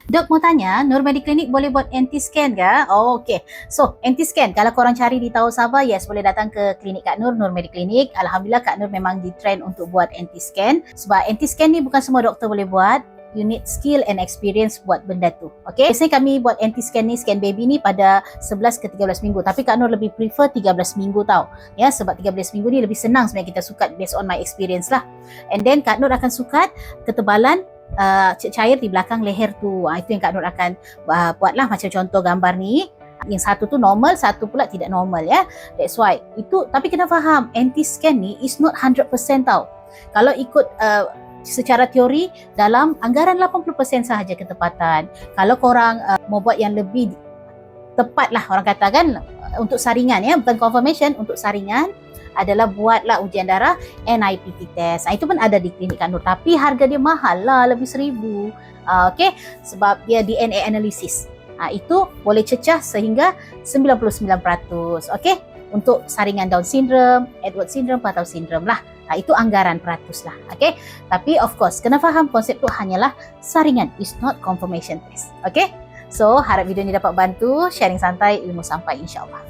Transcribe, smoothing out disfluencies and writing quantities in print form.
Dok mau tanya, Nur Mediclinic boleh buat anti-scan ke? Oh, okey. So, anti-scan, kalau korang cari di Tawau Sabah, yes, boleh datang ke klinik Kak Nur, Nur Mediclinic. Alhamdulillah Kak Nur memang di trend untuk buat anti-scan. Sebab anti-scan ni bukan semua doktor boleh buat. You need skill and experience buat benda tu. Okay? Biasanya kami buat anti-scan ni, scan baby ni pada 11 ke 13 minggu. Tapi Kak Nur lebih prefer 13 minggu tau. Ya, sebab 13 minggu ni lebih senang sebenarnya kita sukat based on my experience lah. And then Kak Nur akan sukat ketebalan cair di belakang leher tu. Itu yang Kak Nur akan buatlah macam contoh gambar ni. Yang satu tu normal, satu pula tidak normal ya. That's why. Itu tapi kena faham, anti-scan ni is not 100% tau. Kalau ikut secara teori dalam anggaran 80% sahaja ketepatan. Kalau korang mau buat yang lebih tepat lah orang kata kan, untuk saringan ya, bukan confirmation, untuk saringan adalah buatlah ujian darah NIPT test. Itu pun ada di klinik Kak Nur, tapi harga dia mahal lah, lebih 1,000. Okay, sebab dia DNA analysis. Itu boleh cecah sehingga 99%. Okay, untuk saringan Down syndrome, Edward syndrome, Patau syndrome lah. Itu anggaran peratus lah. Okay, tapi of course kena faham konsep tu hanyalah saringan, is not confirmation test. Okay, so harap video ni dapat bantu, sharing santai, ilmu sampai insyaAllah.